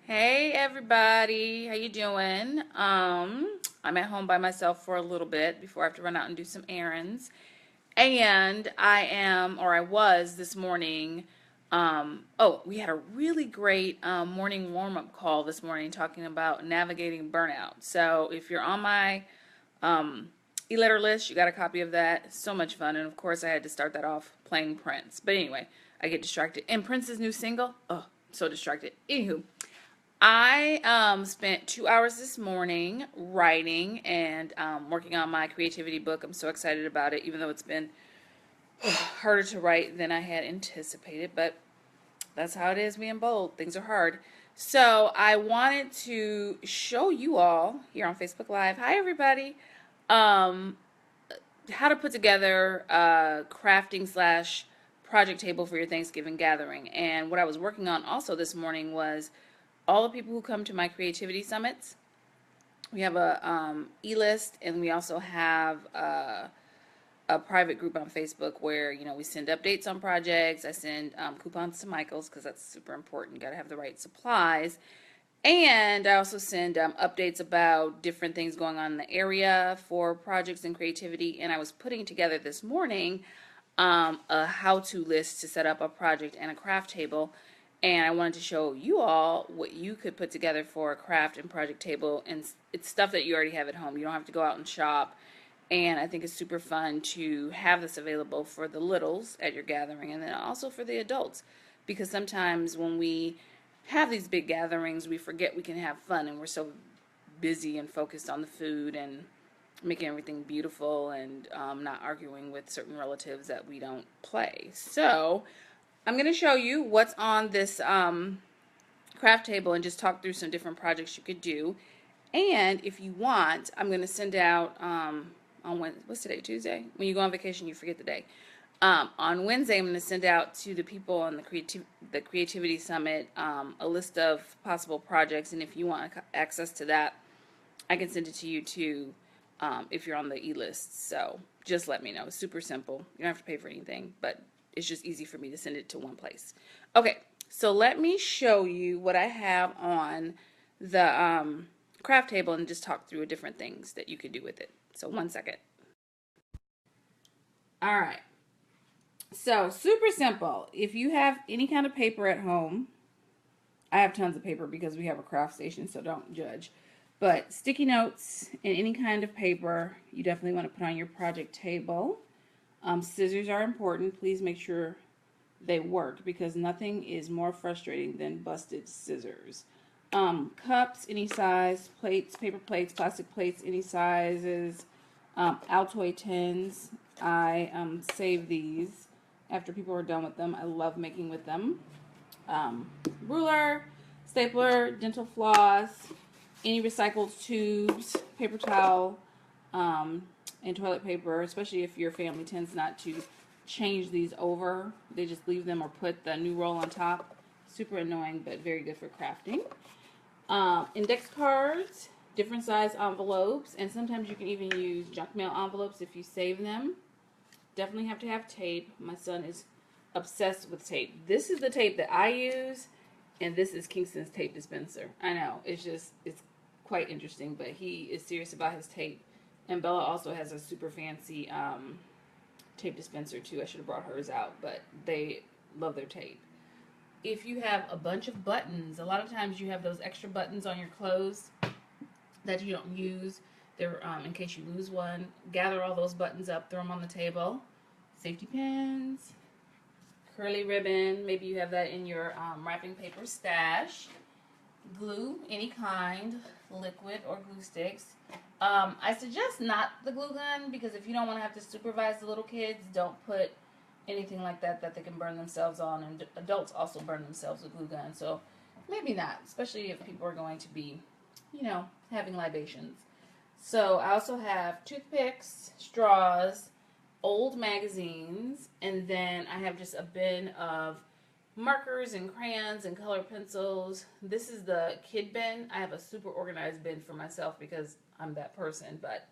Hey everybody, how you doing? I'm at home by myself for a little bit before I have to run out and do some errands. And I was this morning. We had a really great morning warm-up call this morning talking about navigating burnout. So if you're on my e-letter list, you got a copy of that. So much fun. And of course, I had to start that off playing Prince. But anyway, I get distracted. And Prince's new single, oh, so distracted. Anywho, I spent 2 hours this morning writing and working on my creativity book. I'm so excited about it, even though it's been harder to write than I had anticipated. But that's how it is being bold. Things are hard. So I wanted to show you all here on Facebook Live. Hi, everybody. Um, how to put together a crafting slash project table for your Thanksgiving gathering. And what I was working on also this morning was all the people who come to my creativity summits. We have a e-list, and we also have a private group on Facebook where we send updates on projects. I send coupons to Michael's because that's super important. You got to have the right supplies, and I also send updates about different things going on in the area for projects and creativity. And I was putting together this morning a how-to list to set up a project and a craft table. And I wanted to show you all what you could put together for a craft and project table. And it's stuff that you already have at home. You don't have to go out and shop. And I think it's super fun to have this available for the littles at your gathering, and then also for the adults. Because sometimes when we have these big gatherings, we forget we can have fun, and we're so busy and focused on the food and making everything beautiful, and not arguing with certain relatives that we don't play. So I'm going to show you what's on this craft table and just talk through some different projects you could do. And if you want, I'm going to send out on Wednesday. What's today? Tuesday? When you go on vacation, you forget the day. On Wednesday, I'm going to send out to the people on the Creativity Summit a list of possible projects. And if you want access to that, I can send it to you too if you're on the e-list. So just let me know. It's super simple. You don't have to pay for anything, but it's just easy for me to send it to one place. Okay, so let me show you what I have on the craft table and just talk through different things that you could do with it. So 1 second. All right. So super simple. If you have any kind of paper at home, I have tons of paper because we have a craft station, so don't judge. But sticky notes and any kind of paper, you definitely want to put on your project table. Scissors are important. Please make sure they work because nothing is more frustrating than busted scissors. Cups, any size, plates, paper plates, plastic plates, any sizes, Altoid tins. I save these after people are done with them. I love making with them. Ruler, stapler, dental floss, any recycled tubes, paper towel, and toilet paper, especially if your family tends not to change these over. They just leave them or put the new roll on top. Super annoying, but very good for crafting. Index cards, different size envelopes, and sometimes you can even use junk mail envelopes if you save them. Definitely have to have tape. My son is obsessed with tape. This is the tape that I use, and this is Kingston's tape dispenser. I know, it's quite interesting, but he is serious about his tape. And Bella also has a super fancy tape dispenser too. I should have brought hers out, but they love their tape. If you have a bunch of buttons, a lot of times you have those extra buttons on your clothes that you don't use. They're in case you lose one. Gather all those buttons up, throw them on the table. Safety pins, curly ribbon. Maybe you have that in your wrapping paper stash. Glue, any kind, liquid or glue sticks. I suggest not the glue gun because if you don't want to have to supervise the little kids, don't put anything like that they can burn themselves on, and adults also burn themselves with glue guns, so maybe not, especially if people are going to be, having libations. So I also have toothpicks, straws, old magazines, and then I have just a bin of markers and crayons and color pencils. This is the kid bin. I have a super organized bin for myself because I'm that person, but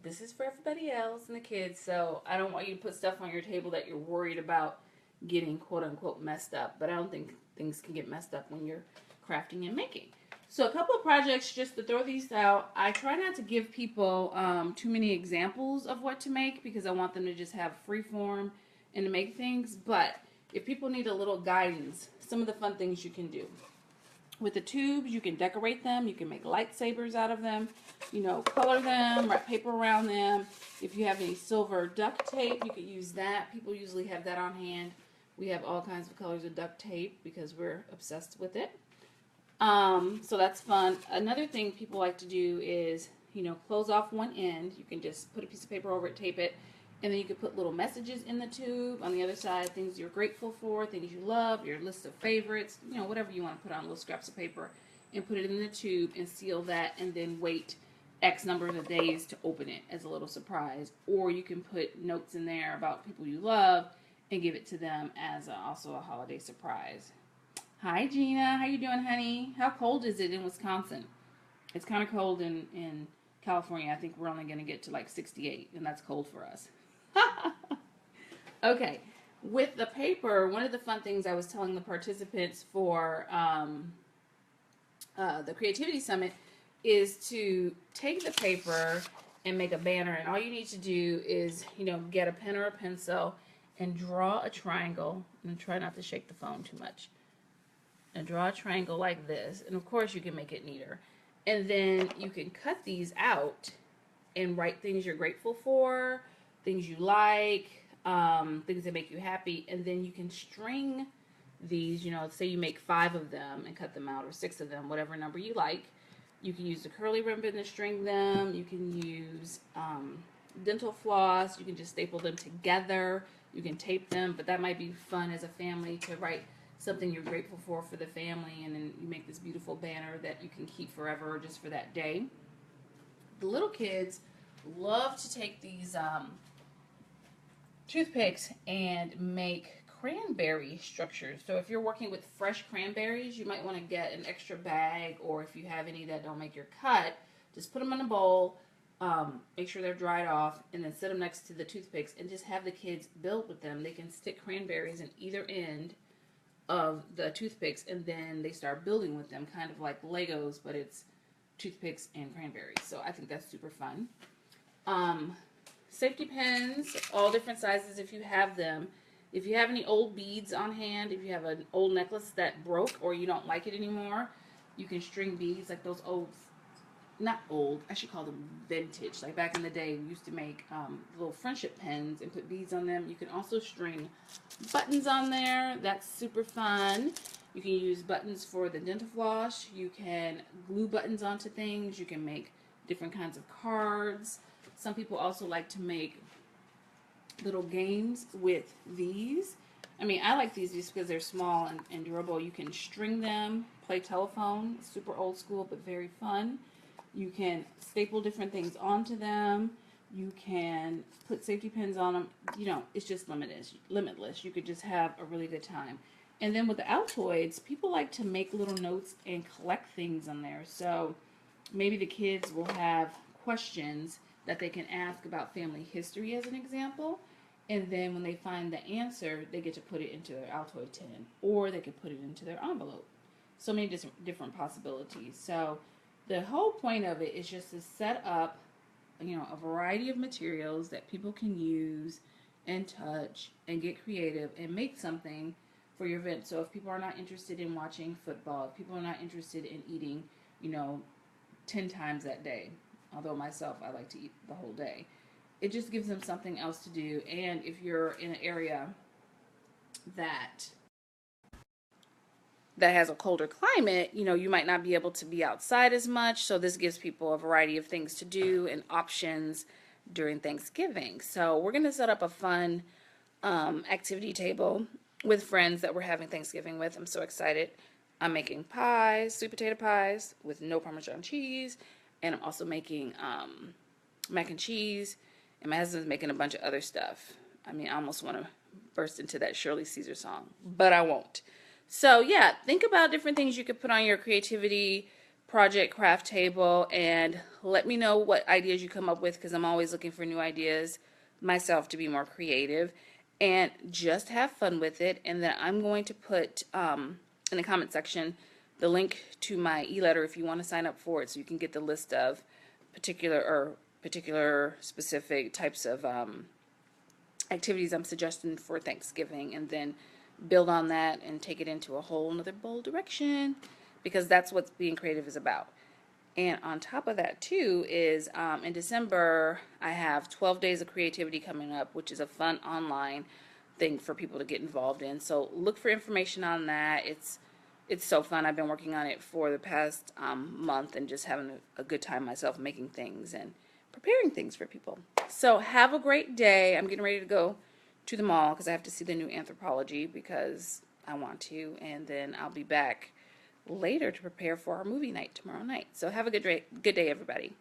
this is for everybody else and the kids, so I don't want you to put stuff on your table that you're worried about getting quote-unquote messed up, but I don't think things can get messed up when you're crafting and making. So a couple of projects just to throw these out. I try not to give people too many examples of what to make because I want them to just have free form and to make things. But if people need a little guidance, some of the fun things you can do. With the tubes, you can decorate them. You can make lightsabers out of them. You know, color them, wrap paper around them. If you have any silver duct tape, you could use that. People usually have that on hand. We have all kinds of colors of duct tape because we're obsessed with it. So that's fun. Another thing people like to do is, you know, close off one end. You can just put a piece of paper over it, tape it, and then you can put little messages in the tube. On the other side, things you're grateful for, things you love, your list of favorites, you know, whatever you want to put on little scraps of paper, and put it in the tube and seal that, and then wait X number of days to open it as a little surprise. Or you can put notes in there about people you love and give it to them as also a holiday surprise. Hi, Gina. How you doing, honey? How cold is it in Wisconsin? It's kind of cold in California. I think we're only going to get to like 68, and that's cold for us. Okay. With the paper, one of the fun things I was telling the participants for the Creativity Summit is to take the paper and make a banner. And all you need to do is, you know, get a pen or a pencil and draw a triangle. And try not to shake the phone too much. And draw a triangle like this. And of course you can make it neater. And then you can cut these out and write things you're grateful for, things you like, things that make you happy. And then you can string these, you know, say you make 5 of them and cut them out, or 6 of them, whatever number you like. You can use the curly ribbon to string them. You can use dental floss. You can just staple them together. You can tape them, but that might be fun as a family to write something you're grateful for the family, and then you make this beautiful banner that you can keep forever just for that day. The little kids love to take these toothpicks and make cranberry structures. So if you're working with fresh cranberries, you might want to get an extra bag, or if you have any that don't make your cut, just put them in a bowl, make sure they're dried off, and then set them next to the toothpicks and just have the kids build with them. They can stick cranberries in either end of the toothpicks, and then they start building with them, kind of like Legos, but it's toothpicks and cranberries. So I think that's super fun. Safety pins, all different sizes if you have them. If you have any old beads on hand, if you have an old necklace that broke or you don't like it anymore, you can string beads like those old, not old, I should call them vintage. Like back in the day, we used to make little friendship pins and put beads on them. You can also string buttons on there. That's super fun. You can use buttons for the dental floss. You can glue buttons onto things. You can make different kinds of cards. Some people also like to make little games with these. I mean, I like these just because they're small and durable. You can string them, play telephone, super old school but very fun. You can staple different things onto them. You can put safety pins on them. You know, it's just limitless. You could just have a really good time. And then with the Altoids, people like to make little notes and collect things on there. So maybe the kids will have questions that they can ask about family history as an example. And then when they find the answer, they get to put it into their Altoid tin, or they could put it into their envelope. So many different possibilities. So the whole point of it is just to set up, you know, a variety of materials that people can use and touch and get creative and make something for your event. So if people are not interested in watching football, if people are not interested in eating, you know, 10 times that day, although myself, I like to eat the whole day, it just gives them something else to do. And if you're in an area that has a colder climate, you know, you might not be able to be outside as much. So this gives people a variety of things to do and options during Thanksgiving. So we're going to set up a fun activity table with friends that we're having Thanksgiving with. I'm so excited. I'm making pies, sweet potato pies with no Parmesan cheese. And I'm also making mac and cheese. And my husband's making a bunch of other stuff. I mean, I almost want to burst into that Shirley Caesar song, but I won't. So yeah, think about different things you could put on your creativity project craft table, and let me know what ideas you come up with, because I'm always looking for new ideas myself to be more creative, and just have fun with it. And then I'm going to put in the comment section the link to my e-letter if you want to sign up for it, so you can get the list of particular specific types of activities I'm suggesting for Thanksgiving, and then build on that and take it into a whole another bold direction, because that's what being creative is about. And on top of that too is in December I have 12 days of creativity coming up, which is a fun online thing for people to get involved in. So look for information on that. It's so fun. I've been working on it for the past month and just having a good time myself, making things and preparing things for people. So have a great day. I'm getting ready to go to the mall because I have to see the new Anthropology because I want to, and then I'll be back later to prepare for our movie night tomorrow night. So have a good day, everybody.